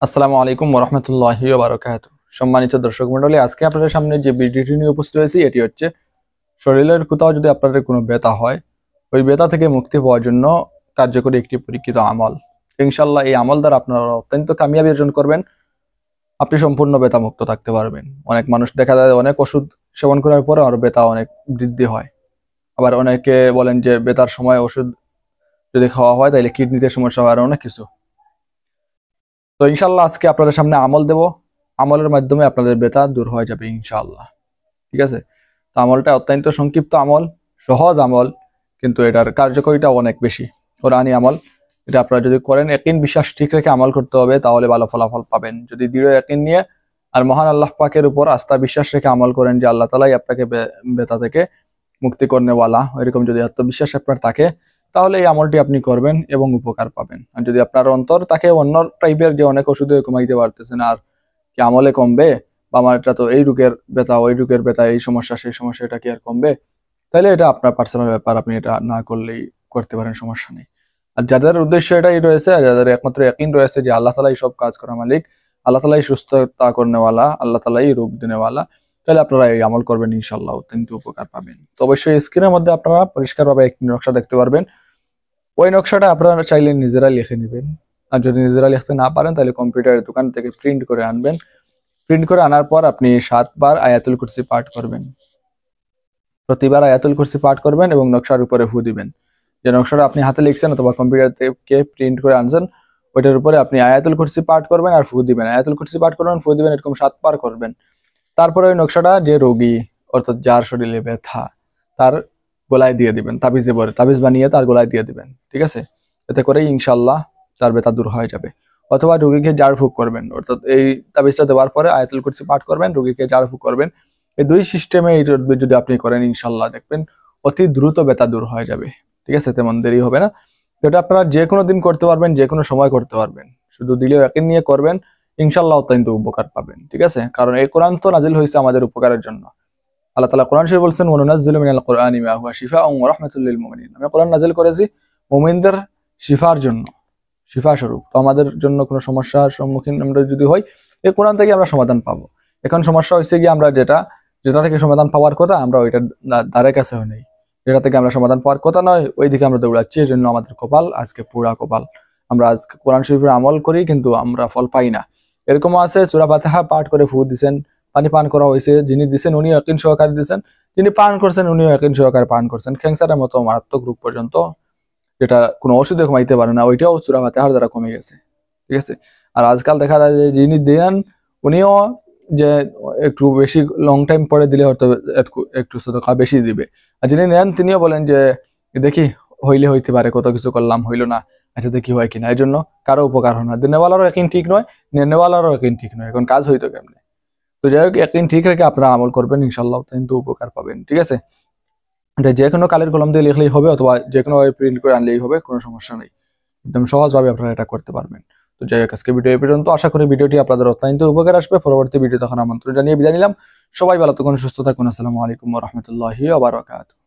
আসসালামু আলাইকুম ওরহমতুল্লাহি ওবারাকাতু। সম্মানিত দর্শক মণ্ডলী, আজকে আপনাদের সামনে যে ভিডিওটি নিয়ে উপস্থিত হয়েছি এটি হচ্ছে শরীরের কোথাও যদি আপনাদের কোনো ব্যথা হয়, ওই ব্যথা থেকে মুক্তি পাওয়ার জন্য কার্যকরী একটি পরীক্ষিত আমল। ইনশাল্লাহ এই আমল দ্বারা আপনারা অত্যন্ত কামিয়াবি অর্জন করবেন, আপনি সম্পূর্ণ ব্যথা মুক্ত থাকতে পারবেন। অনেক মানুষ দেখা যায় অনেক ওষুধ সেবন করার পরে আর ব্যথা অনেক বৃদ্ধি হয়। আবার অনেকে বলেন যে ব্যথার সময় ওষুধ যদি খাওয়া হয় তাহলে কিডনিতে সমস্যা হয় আর অনেক কিছু। তো ইনশাল্লাহ আজকে আপনাদের সামনে আমল দেব, আমলের মাধ্যমে আপনাদের ব্যথা দূর হয়ে যাবে ইনশাআল্লাহ। ঠিক আছে, তো আমলটা অত্যন্ত সংক্ষিপ্ত আমল, সহজ আমল, কিন্তু এটার কার্যকারিতা অনেক বেশি। কোরআনী আমল, এটা আপনারা যদি করেন ইয়াকিন বিশ্বাস ঠিক রেখে আমল করতে হবে, তাহলে ভালো ফলাফল পাবেন। যদি দৃঢ় ইয়াকিন নিয়ে আর মহান আল্লাহ পাকের উপর আস্থা বিশ্বাস রেখে আমল করেন যে আল্লাহ তাআলাই আপনাকে ব্যথা থেকে মুক্তি করনেওয়ালা, এরকম যদি আত্মবিশ্বাস আপনার থাকে, তাহলে এই আমলটি আপনি করবেন এবং উপকার পাবেন। আর যদি আপনার অন্তর তাকে অন্য টাইপের যে অনেক ওষুধে কমাইতে পারতেছেন আর কি আমলে কমবে, বা আমার এটা তো এই রোগের ব্যথা, ওই রোগের ব্যথা, এই সমস্যা সেই সমস্যা, এটা কি আর কমবে, তাহলে এটা আপনার পার্সোনাল ব্যাপার, আপনি এটা না করলেই করতে পারেন, সমস্যা নেই। আর যাদের উদ্দেশ্য এটাই রয়েছে, যাদের একমাত্র ইয়াকিন রয়েছে যে আল্লাহ তাআলাই সব কাজ করার মালিক, আল্লাহ তাআলাই সুস্থতা করনেওয়ালা, আল্লাহ তাআলাই রোগ দিনেওয়ালা, তাহলে আপনারা এই আমল করবেন, ইনশাআল্লাহ অত্যন্ত উপকার পাবেন। তো অবশ্যই স্ক্রিনের মধ্যে আপনারা পরিষ্কারভাবে একটি নকশা দেখতে পারবেন। ওই নকশাটা আপনারা চাইলে নিজেরা লিখে নেবেন, আর যদি নিজেরা লিখতে না পারেন তাহলে কম্পিউটারের দোকান থেকে প্রিন্ট করে আনবেন। প্রিন্ট করে আনার পর আপনি 7 বার আয়াতুল কুরসি পাঠ করবেন। প্রতিবার আয়াতুল কুরসি পাঠ করবেন এবং নকশার উপরে ফু দিবেন। যে নকশাটা আপনি হাতে লিখছেন অথবা কম্পিউটার থেকে প্রিন্ট করে আনছেন, ওইটার উপরে আপনি আয়াতুল কুরসি পাঠ করবেন আর ফু দিবেন। আয়াতুল কুরসি পাঠ করবেন, ফু দিবেন, এরকম 7 বার করবেন। তারপরে ওই নকশাটা যে রোগী, অর্থাৎ যার শরীরে ব্যথা, তার গলায় দিয়ে দিবেন, তাবিজে ভরে, তাবিজ বানিয়ে তার গলায় দিয়ে দিবেন। ঠিক আছে, এতে করেই ইনশাল্লাহ তার ব্যথা দূর হয়ে যাবে। অথবা রোগীকে ঝাড় ফুঁক করবেন, অর্থাৎ এই তাবিজটা দেওয়ার পরে আয়াতুল কুরসি পাঠ করবেন, রোগীকে ঝাড় ফুঁক করবেন। এই দুই সিস্টেমে এই যদি আপনি করেন, ইনশাল্লাহ দেখবেন অতি দ্রুত ব্যথা দূর হয়ে যাবে। ঠিক আছে, তেমন দেরি হবে না। তো এটা আপনারা যে কোনো দিন করতে পারবেন, যে কোনো সময় করতে পারবেন, শুধু দিলেও ইয়াকিন নিয়ে করবেন, ইনশাল্লাহ অত্যন্ত উপকার পাবেন। ঠিক আছে, কারণ এই কোরআন তো নাজিল হয়েছে আমাদের উপকারের জন্য। আল্লাহ তাআলা কোরআন শরীফে বলছেন, ওয়ানুনাজ্জিলু মিনাল কুরআনি মা হুয়া শিফাউন ওয়া রাহমাতুল লিল মুমিনিন। আমি কোরআন নাজিল করেছি মুমিনদের শিফার জন্য, শিফা স্বরূপ। তো আমাদের জন্য কোনো সমস্যার সম্মুখীন আমরা যদি হই, এই কোরআন থেকে আমরা সমাধান পাবো। এখন সমস্যা হয়েছে কি, আমরা যেটা থেকে সমাধান পাওয়ার কথা, আমরা ওইটা ধারে কাছে নেই। যেটা থেকে আমরা সমাধান পাওয়ার কথা নয়, ওই দিকে আমরা দৌড়াচ্ছি। এই জন্য আমাদের কপাল আজকে পুরা কপাল। আমরা আজকে কোরআন শরীফের আমল করি কিন্তু আমরা ফল পাই না। এরকমও আছে সূরা ফাতিহা পাঠ করে ফু দিছেন, পানি পান করা হয়েছে, যিনি দিচ্ছেন উনি ইয়াকিন সহকারে দিচ্ছেন, যিনি পান করছেন উনিও ইয়াকিন সহকারে পান করছেন। ক্যান্সারের মতো মারাত্মক রোগ পর্যন্ত, যেটা কোনো ওষুধে কমাইতে পারে না, ওইটাও সূরা ফাতিহার দ্বারা কমে গেছে। ঠিক আছে, আর আজকাল দেখা যায় যে যিনি দেন উনিও যে একটু বেশি লং টাইম পরে দিলে হয়তো একটু সদকা বেশি দিবে, আর যিনি নেন তিনিও বলেন যে দেখি হইলে হইতে পারে, কত কিছু করলাম হইলো না, আচ্ছা দেখি হয় কিনা। এই জন্য কারো উপকার হয় না, নেওয়ালারও একদিন ঠিক নয়, নেওয়ালারও একদিন ঠিক নয়। এখন কাজ হইতো কেমনে? তো যাই হোক, একদিন ঠিক রেখে আপনারা আমল করবেন, ইনশাল্লাহ কিন্তু উপকার পাবেন। ঠিক আছে, এটা যে কোনো কালের কলম দিয়ে লিখলেই হবে অথবা যে কোনো প্রিন্ট করে আনলেই হবে, কোনো সমস্যা নেই। একদম সহজভাবে আপনারা এটা করতে পারবেন। তো যাই হোক, আজকে ভিডিও এই পর্যন্ত। আশা করি ভিডিওটি আপনাদের অত্যন্ত উপকার আসবে। পরবর্তী ভিডিও তখন আমন্ত্রণ জানিয়ে বিদায় নিলাম। সবাই ভালো থাকুন, সুস্থ থাকুন। আসসালামু আলাইকুম ওয়া রাহমাতুল্লাহি ওয়া বারাকাতুহু।